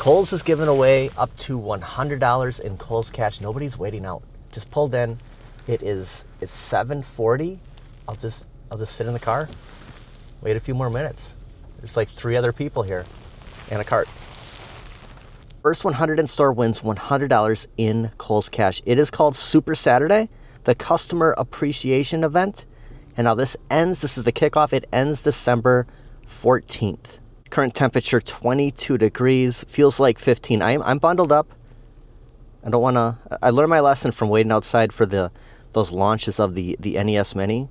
Kohl's is giving away up to $100 in Kohl's cash. Nobody's waiting out. Just pulled in. It's 7:40. I'll just sit in the car, wait a few more minutes. There's like 3 other people here and a cart. First 100 in store wins $100 in Kohl's cash. It is called Super Saturday, the customer appreciation event. And now this is the kickoff. It ends December 14th. Current temperature 22 degrees, feels like 15. I'm bundled up. I learned my lesson from waiting outside for those launches of the NES Mini.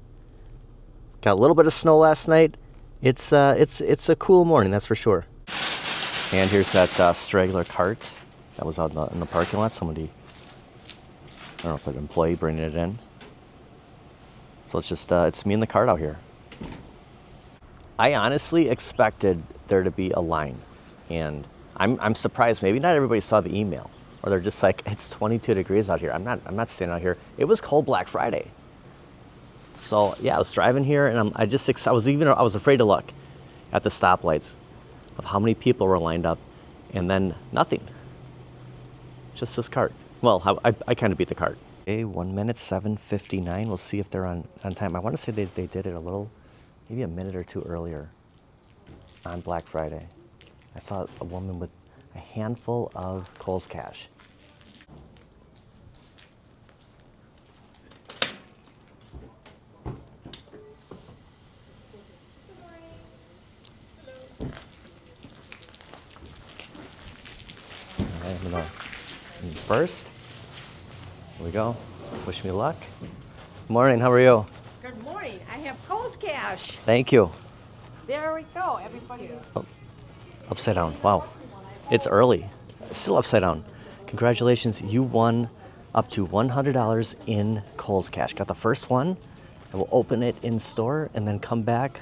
Got a little bit of snow last night. It's a cool morning, that's for sure. And here's that straggler cart that was out in the parking lot. Somebody, I don't know if an employee bringing it in. So it's me and the cart out here. I honestly expected there to be a line, and I'm surprised. Maybe not everybody saw the email, or they're just like, it's 22 degrees out here. I'm not standing out here. It was cold Black Friday. So yeah, I was driving here, and I was afraid to look at the stoplights of how many people were lined up, and then nothing. Just this cart. Well, I kind of beat the cart. Okay, 1 minute, 7:59. We'll see if they're on time. I want to say they did it maybe a minute or two earlier on Black Friday. I saw a woman with a handful of Kohl's cash. I'm gonna first. Here we go. Wish me luck. Morning, how are you? Good morning. I have Kohl's cash. Thank you. There we go, everybody. Oh, upside down. Wow. It's early. It's still upside down. Congratulations. You won up to $100 in Kohl's cash. Got the first one. I will open it in store and then come back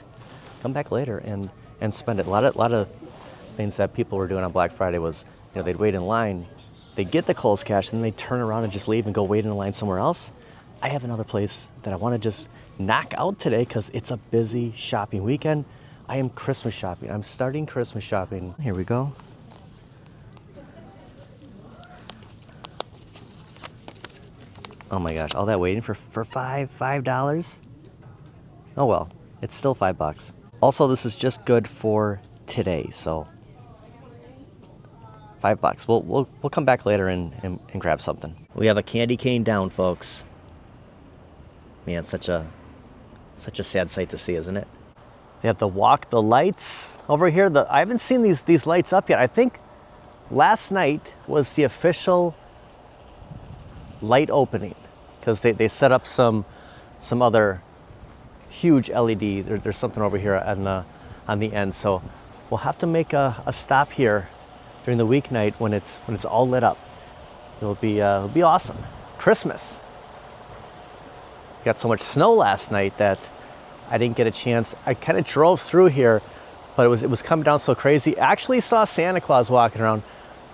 later and spend it. A lot of things that people were doing on Black Friday was, they'd wait in line, they'd get the Kohl's cash, and then they'd turn around and just leave and go wait in a line somewhere else. I have another place that I want to just knock out today because it's a busy shopping weekend. I am Christmas shopping. I'm starting Christmas shopping. Here we go. Oh my gosh, all that waiting for $5? Oh well, it's still $5. Also, this is just good for today, so $5. We'll come back later and grab something. We have a candy cane down, folks. Man, such a sad sight to see, isn't it? They have the walk the lights over here. I haven't seen these lights up yet. I think last night was the official light opening because they set up some other huge LED. There's something over here on the end. So we'll have to make a stop here during the weeknight when it's all lit up. It'll be awesome. Christmas. Got so much snow last night that I didn't get a chance. I kind of drove through here, but it was coming down so crazy. Actually saw Santa Claus walking around,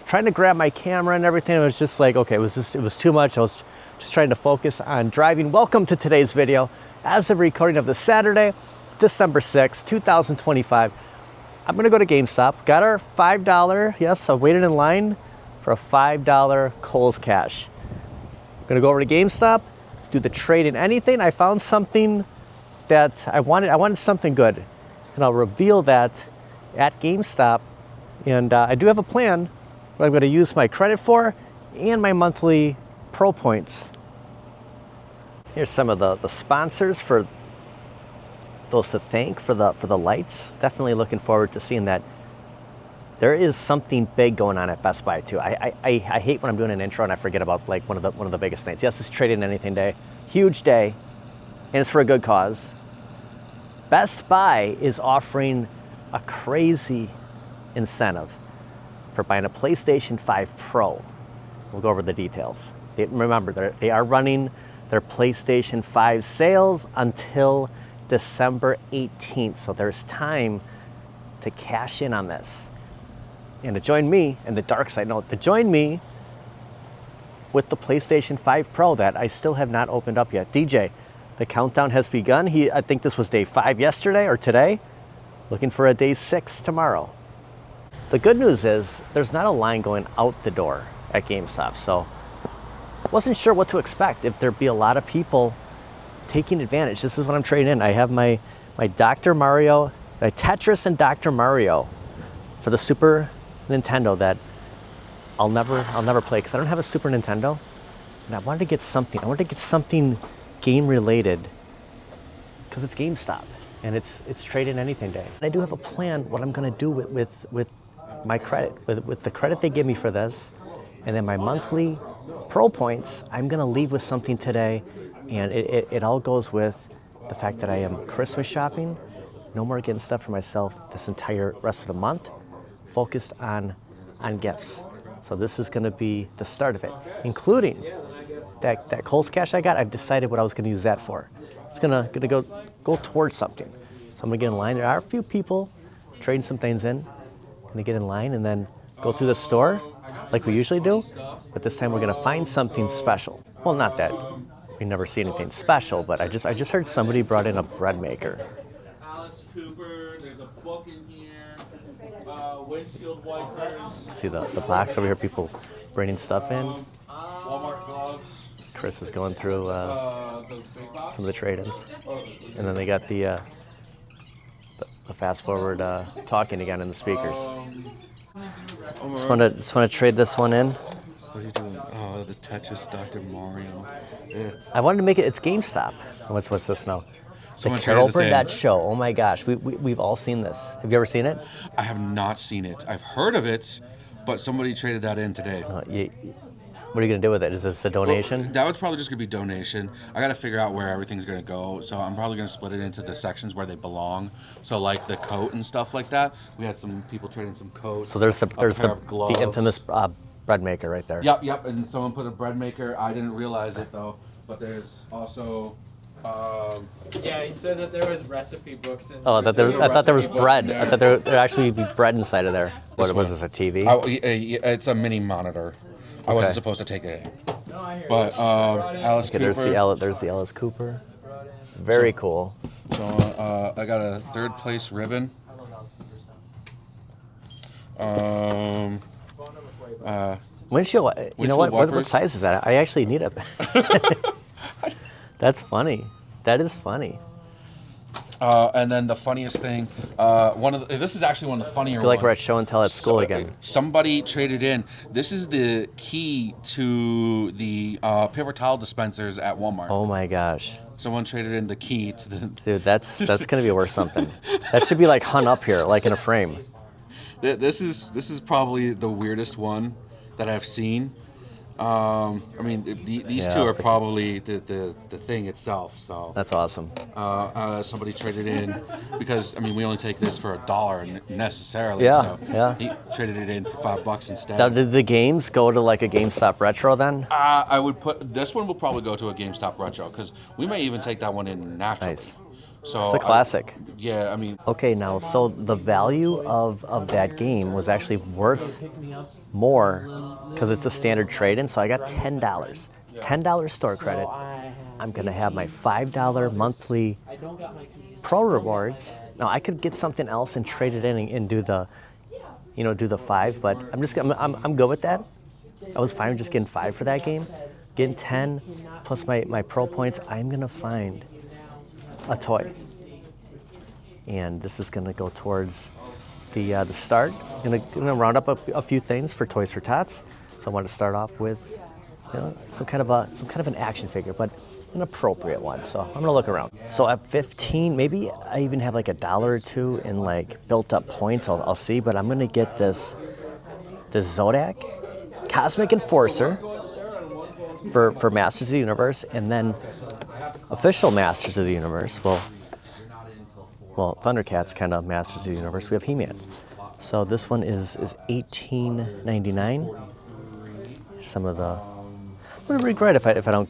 trying to grab my camera and everything. It was just like, okay, it was too much. I was just trying to focus on driving. Welcome to today's video. As of recording of the Saturday, December 6th, 2025. I'm gonna go to GameStop. Got our $5, yes, I waited in line for a $5 Kohl's cash. I'm gonna go over to GameStop, do the trade in anything. I found something that I wanted something good. And I'll reveal that at GameStop. And I do have a plan what I'm gonna use my credit for and my monthly Pro points. Here's some of the sponsors for those to thank for the lights. Definitely looking forward to seeing that. There is something big going on at Best Buy too. I hate when I'm doing an intro and I forget about like one of the biggest things. Yes, it's Trade in Anything Day, huge day, and it's for a good cause. Best Buy is offering a crazy incentive for buying a PlayStation 5 Pro. We'll go over the details. Remember, they are running their PlayStation 5 sales until December 18th, so there's time to cash in on this. And to join me in the dark side, to join me with the PlayStation 5 Pro that I still have not opened up yet. DJ, the countdown has begun. I think this was day 5 yesterday or today. Looking for a day 6 tomorrow. The good news is there's not a line going out the door at GameStop, so wasn't sure what to expect, if there'd be a lot of people taking advantage. This is what I'm trading in. I have my Dr. Mario, my Tetris and Dr. Mario for the Super Nintendo that I'll never play because I don't have a Super Nintendo, and I wanted to get something. I wanted to get something game related because it's GameStop and it's trade in anything day. I do have a plan what I'm gonna do with my credit, with the credit they give me for this, and then my monthly Pro points. I'm gonna leave with something today, and it all goes with the fact that I am Christmas shopping. No more getting stuff for myself this entire rest of the month. Focused on gifts. So this is gonna be the start of it, including that Kohl's cash I got. I've decided what I was gonna use that for. It's gonna go towards something. So I'm gonna get in line. There are a few people trading some things in. Gonna get in line and then go through the store like we usually do, but this time we're gonna find something special. Well, not that we never see anything special, but I just heard somebody brought in a bread maker. Alice Cooper, there's a book in here, windshield wipers. See the box over here, people bringing stuff in. Walmart gloves. Chris is going through some of the trade-ins, and then they got the fast forward talking again in the speakers. Just want to trade this one in. What are you doing? Oh, the Tetris Dr. Mario. Yeah. I wanted to make it. It's GameStop. What's this now? Someone The traded Carol this in. Burnett Show. Oh my gosh, we've all seen this. Have you ever seen it? I have not seen it. I've heard of it, but somebody traded that in today. What are you gonna do with it? Is this a donation? Well, that was probably just gonna be donation. I gotta figure out where everything's gonna go, so I'm probably gonna split it into the sections where they belong. So like the coat and stuff like that. We had some people trading some coats. So there's a pair of gloves. the infamous bread maker right there. Yep. And someone put a bread maker. I didn't realize it though. But there's also. Yeah, he said that there was recipe books in. Oh, I thought there was recipe book bread. in I there. thought there actually be bread inside of there. What was this? A TV? It's a mini monitor. I wasn't supposed to take it in. No, I hear But Alice Okay, Cooper. there's the Alice Cooper. Very cool. So I got a third place ribbon. Windshield. You know what? What wipers. size is that? I actually need it. That's funny. That is funny. And then the funniest thing, this is actually one of the funnier I feel like ones. we're at show and tell at school again. Somebody traded in. This is the key to the paper towel dispensers at Walmart. Oh my gosh. Someone traded in the key to the. Dude, that's gonna be worth something. That should be like hung up here, like in a frame. This is probably the weirdest one that I've seen. I mean, these two are probably the thing itself. So That's awesome. somebody traded in because I mean we only take this for $1 necessarily. Yeah, So yeah. He traded it in for $5 instead. Now, did the games go to like a GameStop retro then? I would put this one will probably go to a GameStop retro because we may even take that one in naturally. Nice. So It's a classic. yeah, I mean, Okay, now, so the value of that game was actually worth more because it's a standard trade-in, so I got $10. $10 store credit. I'm gonna have my $5 monthly Pro rewards. Now, I could get something else and trade it in and do the, do the 5, but I'm good with that. I was fine with just getting 5 for that game. Getting 10 plus my Pro points, I'm gonna find a toy. And this is gonna go towards the start. Gonna round up a few things for Toys for Tots. So I want to start off with some kind of an action figure, but an appropriate one. So I'm gonna look around. So at 15, maybe I even have like $1 or $2 in like built up points. I'll see, but I'm gonna get this Zodak Cosmic Enforcer for Masters of the Universe, and then official Masters of the Universe. Well, Thundercats kind of Masters of the Universe. We have He-Man. So this one is $18.99. Some of the, I'm gonna regret if I don't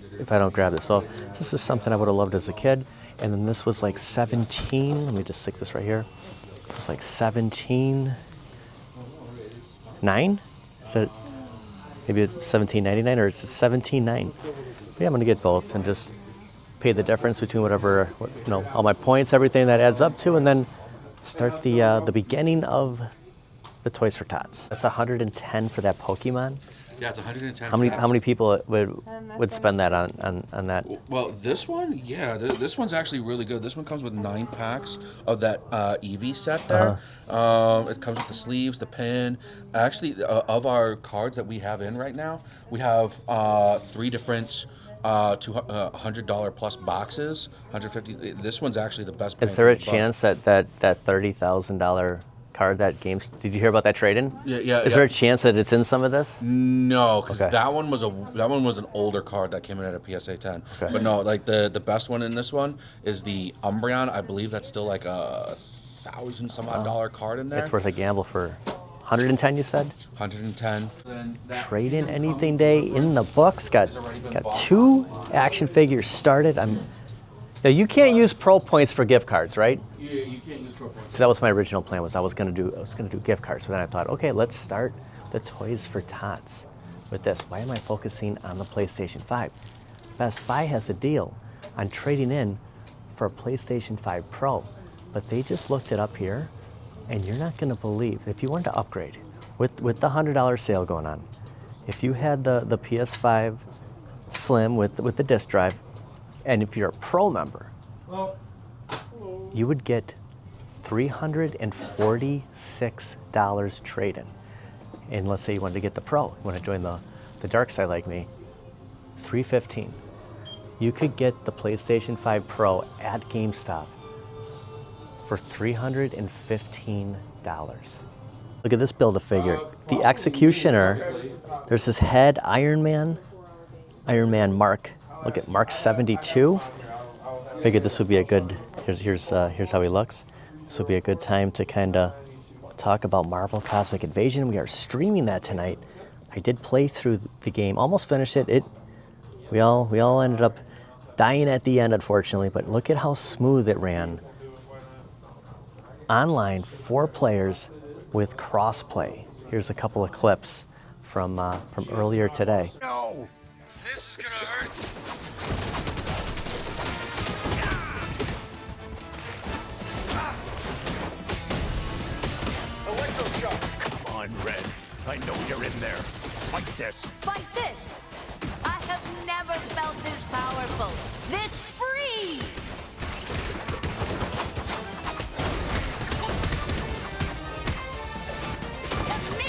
grab this. So this is something I would have loved as a kid. And then this was like 17. Let me just stick this right here. This was like 17.9. Is that maybe it's 17.99 or it's 17.9? Yeah, I'm gonna get both and just pay the difference between whatever, all my points, everything that adds up to, and then start the beginning of the Toys for Tots. That's 110 for that Pokemon. Yeah, it's 110. How many people would spend that on that? Well, this one, yeah, this one's actually really good. This one comes with 9 packs of that Eevee set there. It comes with the sleeves, the pin. Actually, of our cards that we have in right now, we have 3 different $100 plus boxes. 150. This one's actually the best. Is there a chance that $30,000 card that games? Did you hear about that trade-in? Yeah. Is there a chance that it's in some of this? No, because Okay. that one was an older card that came in at a PSA 10. Okay. But no, like the best one in this one is the Umbreon. I believe that's still like a $1,000 some odd dollar card in there. It's worth a gamble for 110. You said. 110. Trade-in anything day in the books. Got 2 action figures started. Now you can't use pro points for gift cards, right? Yeah, you can't use pro points. So that was my original plan. I was gonna do gift cards, but then I thought, okay, let's start the Toys for Tots with this. Why am I focusing on the PlayStation 5? Best Buy has a deal on trading in for a PlayStation 5 Pro, but they just looked it up here, and you're not gonna believe, if you wanted to upgrade with the $100 sale going on, if you had the PS5 Slim with the disc drive, and if you're a Pro member, you would get $346 trade-in. And let's say you wanted to get the Pro, you want to join the dark side like me, $315. You could get the PlayStation 5 Pro at GameStop for $315. Look at this Build-A-Figure. The Executioner, there's this head Iron Man Mark. Look at Mark 72. Figured this would be a good, here's how he looks. This would be a good time to kind of talk about Marvel Cosmic Invasion. We are streaming that tonight. I did play through the game, almost finished it. We all ended up dying at the end, unfortunately, but look at how smooth it ran. Online, 4 players with crossplay. Here's a couple of clips from earlier today. No! This is gonna hurt! Electroshock! Come on, Red. I know you're in there. Fight this! Fight this! I have never felt this powerful, this free! To me!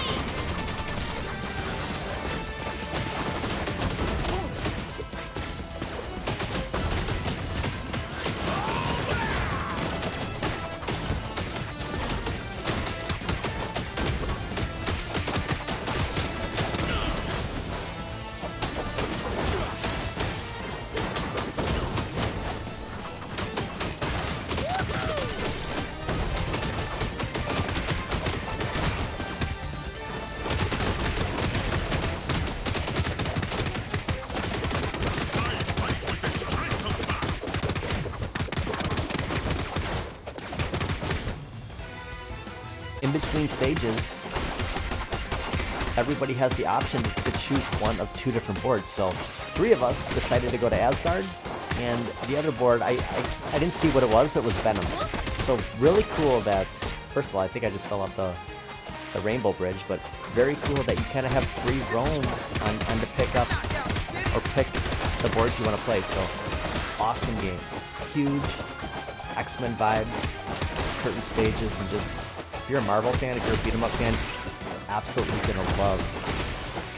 In between stages, everybody has the option to choose one of 2 different boards. So 3 of us decided to go to Asgard, and the other board, I didn't see what it was, but it was Venom. So really cool that, first of all, I think I just fell off the Rainbow Bridge, but very cool that you kind of have free roam on to pick up or pick the boards you want to play. So awesome game. Huge X-Men vibes, certain stages, and just, if you're a Marvel fan, if you're a beat 'em up fan, you're absolutely gonna love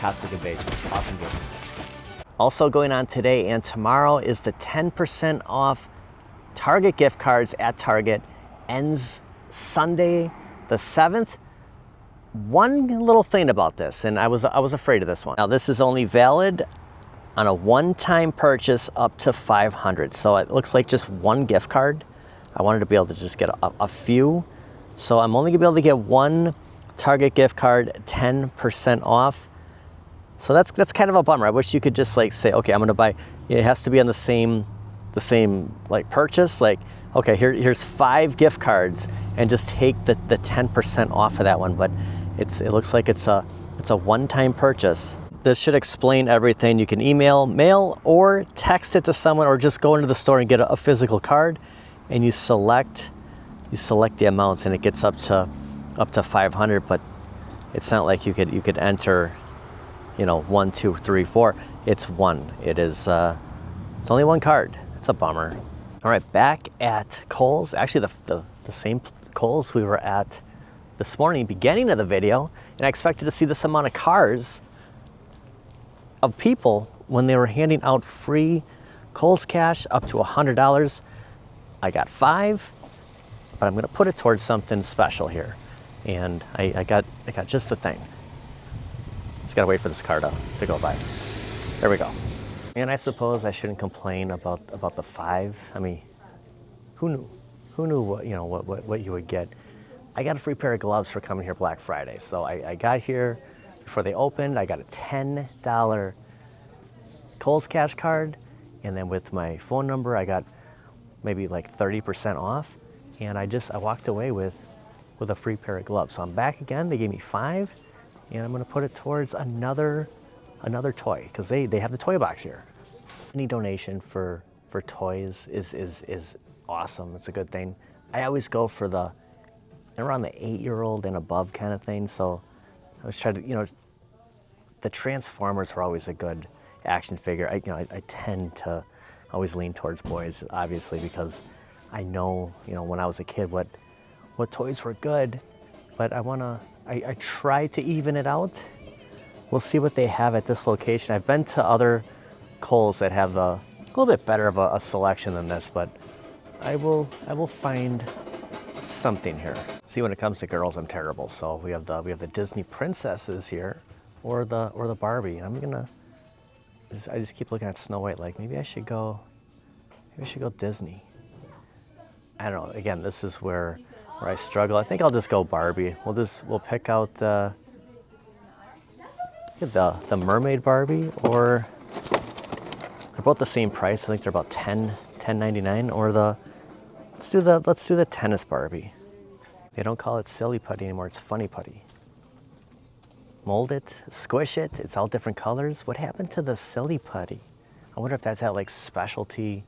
Cosmic Invasion. Awesome game. Also going on today and tomorrow is the 10% off Target gift cards at Target. Ends Sunday the 7th. One little thing about this, and I was afraid of this one. Now this is only valid on a one-time purchase up to $500. So it looks like just one gift card. I wanted to be able to just get a few. So I'm only gonna be able to get one Target gift card, 10% off. So that's kind of a bummer. I wish you could just like say, okay, I'm gonna buy. It has to be on the same like purchase. Like, okay, here's 5 gift cards, and just take the 10% off of that one. But it looks like it's a one-time purchase. This should explain everything. You can email, mail, or text it to someone, or just go into the store and get a physical card, and you select the amounts, and it gets up to 500. But It's not like you could enter, you know, 1, 2, 3, 4. It's one. It is. It's only one card. It's a bummer. All right, back at Kohl's. Actually, the same Kohl's we were at this morning, beginning of the video, and I expected to see this amount of cars of people when they were handing out free Kohl's cash up to $100. I got 5, but I'm gonna put it towards something special here. And I got just the thing. Just gotta wait for this car to go by. There we go. And I suppose I shouldn't complain about the 5. I mean, who knew? Who knew what, you know, what you would get? I got a free pair of gloves for coming here Black Friday. So I got here before they opened. I got a $10 Kohl's cash card, and then with my phone number, I got maybe like 30% off. And I walked away with a free pair of gloves. So I'm back again. They gave me 5, and I'm gonna put it towards another toy, because they have the toy box here. Any donation for toys is awesome. It's a good thing. I always go for around the 8-year-old and above kind of thing. So I was trying to, you know, the Transformers were always a good action figure. I tend to always lean towards boys, obviously, because I know, you know, when I was a kid what toys were good, but I try to even it out. We'll see what they have at this location. I've been to other Kohl's that have a little bit better of a selection than this, but I will find something here. See, when it comes to girls, I'm terrible. So we have the Disney princesses here, or the Barbie. I just keep looking at Snow White. Like maybe I should go Disney. I don't know. Again, this is where I struggle. I think I'll just go Barbie. We'll pick out the mermaid Barbie, or they're both the same price. I think they're about $10.99. Or let's do the tennis Barbie. They don't call it silly putty anymore. It's funny putty. Mold it, squish it. It's all different colors. What happened to the silly putty? I wonder if that's at like specialty.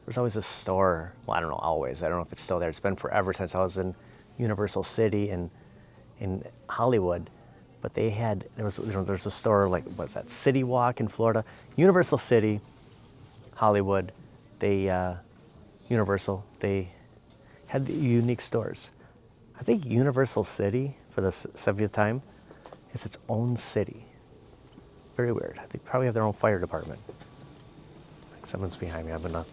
There's always a store. Well, I don't know. Always. I don't know if it's still there. It's been forever since I was in Universal City and in Hollywood. But there's a store, like, what's that, City Walk in Florida, Universal City, Hollywood, Universal, they had the unique stores. I think Universal City, for the 70th time, is its own city. Very weird. They probably have their own fire department. Like someone's behind me. I'm gonna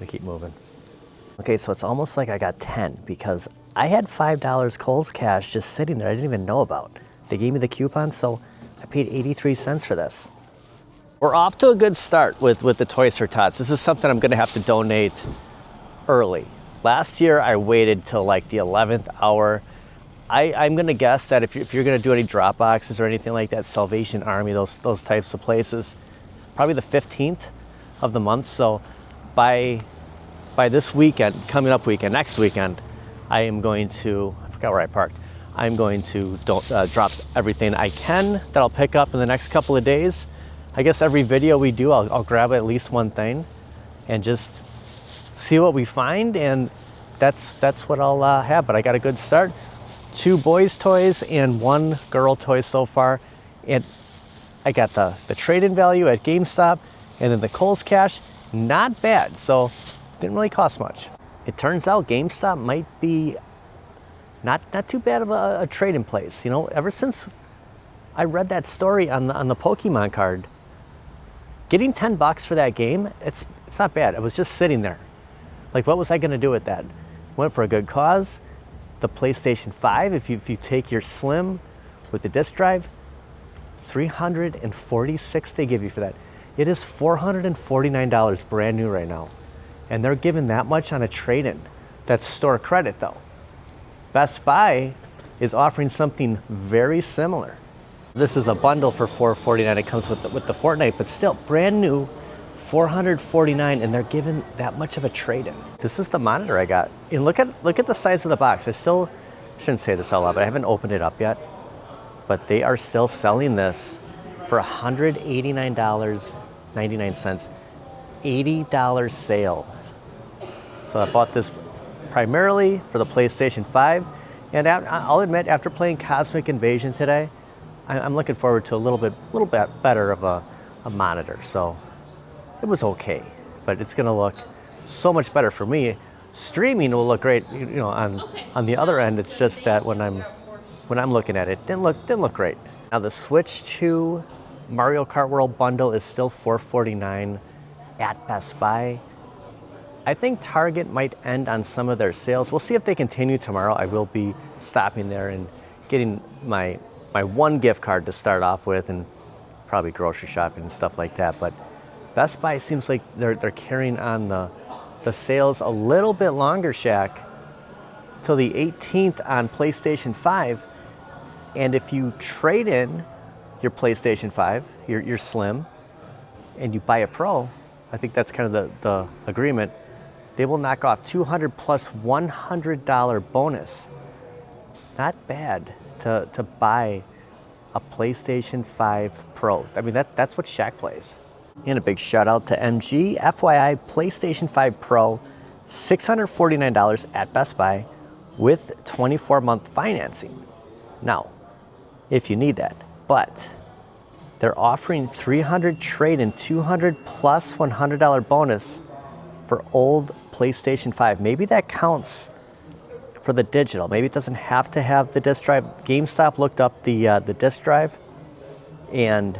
keep moving. Okay, so it's almost like I got 10 because I had $5 Kohl's cash just sitting there I didn't even know about. They gave me the coupon, so I paid 83 cents for this. We're off to a good start with the Toys for Tots. This is something I'm gonna have to donate early. Last year, I waited till like the 11th hour. I'm gonna guess that if you're gonna do any drop boxes or anything like that, Salvation Army, those types of places, probably the 15th of the month. So by this weekend, coming up weekend, next weekend, I am going to, I forgot where I parked. I'm going to drop everything I can that I'll pick up in the next couple of days. I guess every video we do, I'll grab at least one thing and just see what we find, and that's what I'll have. But I got a good start. 2 boys' toys and 1 girl toy so far. And I got the trade-in value at GameStop, and then the Kohl's cash, not bad. So didn't really cost much. It turns out GameStop might be not too bad of a trade-in place. You know, ever since I read that story on the Pokemon card, getting $10 for that game, it's not bad. It was just sitting there. Like, what was I gonna do with that? Went for a good cause. The PlayStation 5, if you take your Slim with the disc drive, $346 they give you for that. It is $449 brand new right now. And they're giving that much on a trade-in. That's store credit though. Best Buy is offering something very similar. This is a bundle for $449. It comes with the Fortnite, but still brand new, $449, and they're giving that much of a trade-in. This is the monitor I got. And look at the size of the box. I still shouldn't say this out loud, but I haven't opened it up yet. But they are still selling this for $189.99, $80 sale. So I bought this primarily for the PlayStation 5, And I'll admit, after playing Cosmic Invasion today, I'm looking forward to a little bit better of a monitor. So it was okay, but it's going to look so much better for me. Streaming will look great, you know, on the other end. It's just that when I'm looking at it, didn't look great. Now the Switch 2 Mario Kart World bundle is still $449 at Best Buy. I think Target might end on some of their sales. We'll see if they continue tomorrow. I will be stopping there and getting my one gift card to start off with, and probably grocery shopping and stuff like that. But Best Buy seems like they're carrying on the sales a little bit longer, Shaq, till the 18th on PlayStation 5. And if you trade in your PlayStation 5, your Slim, and you buy a Pro, I think that's kind of the agreement, they will knock off $200 plus $100 bonus. Not bad to buy a PlayStation 5 Pro. I mean, that's what Shaq plays. And a big shout out to MG. FYI, PlayStation 5 Pro, $649 at Best Buy with 24-month financing. Now, if you need that, but they're offering $300 trade-in, $200 plus $100 bonus for old PlayStation 5. Maybe that counts for the digital. Maybe it doesn't have to have the disc drive. GameStop looked up the disc drive and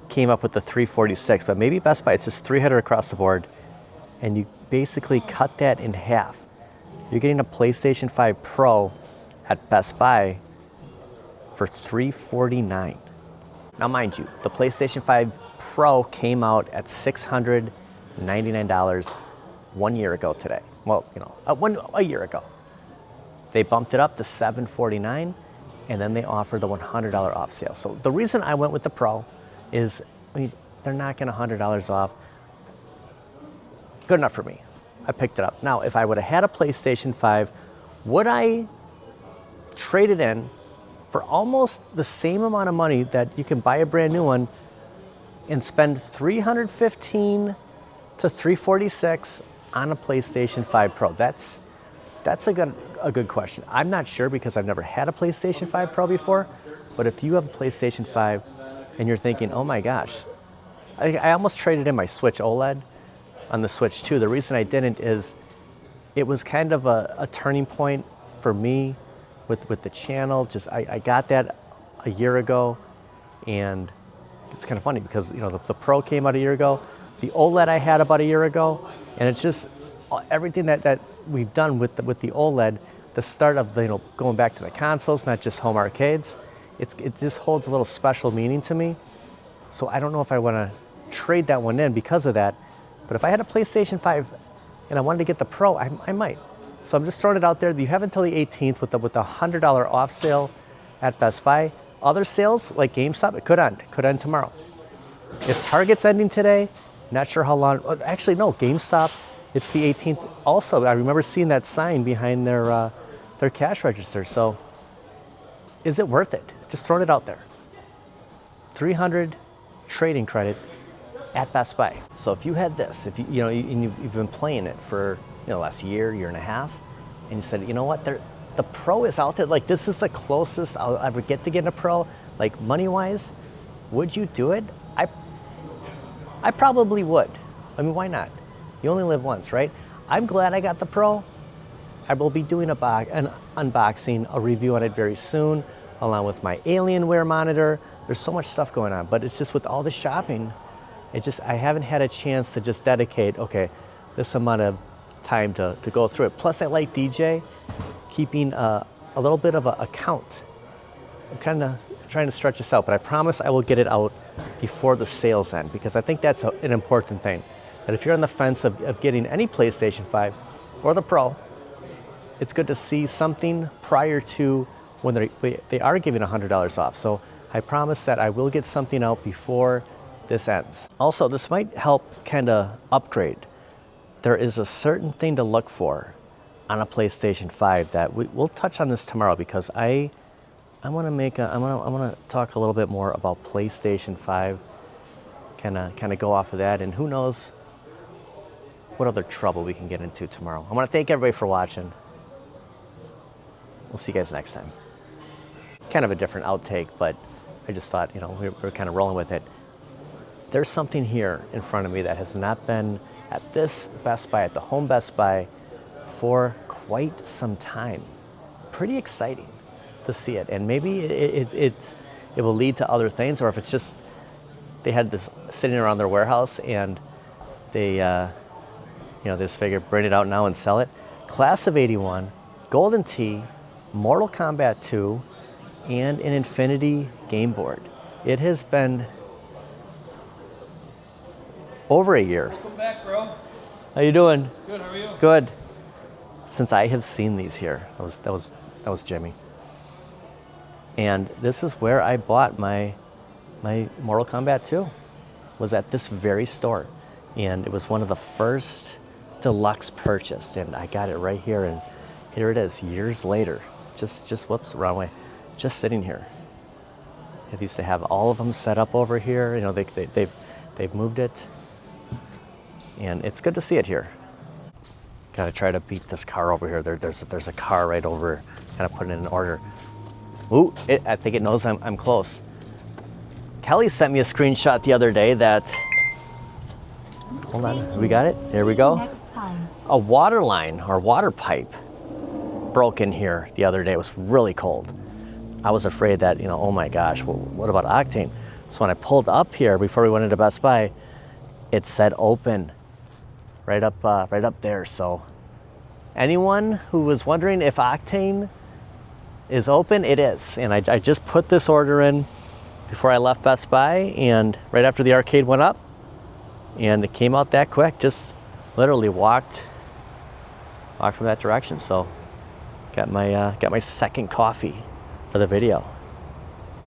came up with the $346, but maybe Best Buy, it's just $300 across the board, and you basically cut that in half. You're getting a PlayStation 5 Pro at Best Buy for $349. Now, mind you, the PlayStation 5 Pro came out at $699 1 year ago today. Well, you know, a year ago. They bumped it up to $749, and then they offered the $100 off sale. So the reason I went with the Pro is, I mean, they're knocking $100 off. Good enough for me. I picked it up. Now, if I would have had a PlayStation 5, would I trade it in for almost the same amount of money that you can buy a brand new one and spend $315 to $346 on a PlayStation 5 Pro? That's a good question. I'm not sure because I've never had a PlayStation 5 Pro before, but if you have a PlayStation 5 and you're thinking, oh my gosh, I almost traded in my Switch OLED on the Switch 2. The reason I didn't is it was kind of a turning point for me with the channel. Just I got that a year ago, and it's kind of funny because, you know, the Pro came out a year ago, the OLED I had about a year ago, and it's just everything that we've done with the OLED, the start of going back to the consoles, not just home arcades. It just holds a little special meaning to me. So I don't know if I want to trade that one in because of that. But if I had a PlayStation 5 and I wanted to get the Pro, I might. So I'm just throwing it out there. You have until the 18th with the $100 off sale at Best Buy. Other sales like GameStop, it could end tomorrow. If Target's ending today, not sure how long. Actually, no, GameStop, it's the 18th also. I remember seeing that sign behind their cash register. So is it worth it? Just throwing it out there. $300 trading credit at Best Buy. So if you had this, if you've been playing it for the last year and a half, and you said, you know what, the Pro is out there. Like, this is the closest I'll ever get to getting a Pro. Like, money-wise, would you do it? I probably would. I mean, why not? You only live once, right? I'm glad I got the Pro. I will be doing an unboxing, a review on it very soon, along with my Alienware monitor. There's so much stuff going on, but it's just with all the shopping, I haven't had a chance to just dedicate, okay, this amount of time to go through it. Plus, I like DJ, keeping a little bit of an account. I'm kind of trying to stretch this out, but I promise I will get it out before the sales end, because I think that's an important thing. That if you're on the fence of getting any PlayStation 5 or the Pro, it's good to see something prior to when they are giving $100 off. So I promise that I will get something out before this ends. Also, this might help kind of upgrade. There is a certain thing to look for on a PlayStation 5 that we'll touch on this tomorrow, because I want to talk a little bit more about PlayStation 5, kind of go off of that, and who knows what other trouble we can get into tomorrow. I want to thank everybody for watching. we'll see you guys next time. Kind of a different outtake, but I just thought, we were kind of rolling with it. There's something here in front of me that has not been at this Best Buy, at the home Best Buy, for quite some time. Pretty exciting to see it, and maybe it will lead to other things, or if it's just they had this sitting around their warehouse and they just figured bring it out now and sell it. Class of 81, Golden Tee, Mortal Kombat 2, and an Infinity game board. It has been over a year. Welcome back, bro. How you doing? Good, how are you? Good. Since I have seen these here, that was Jimmy. And this is where I bought my Mortal Kombat 2. Was at this very store, and it was one of the first deluxe purchased, and I got it right here, and here it is years later. Just whoops, wrong way. Just sitting here. They used to have all of them set up over here. They've moved it, and it's good to see it here. Got to try to beat this car over here. There's a car right over. Kind of put it in order. Ooh, I think it knows I'm close. Kelly sent me a screenshot the other day that. Hold on, we got it. Here we go. A water line or water pipe broke in here the other day. It was really cold. I was afraid that, oh my gosh, well, what about Octane? So when I pulled up here before we went into Best Buy, it said open right up there. So anyone who was wondering if Octane is open, it is. And I just put this order in before I left Best Buy, and right after the arcade went up, and it came out that quick. Just literally walked from that direction. So got my second coffee for the video.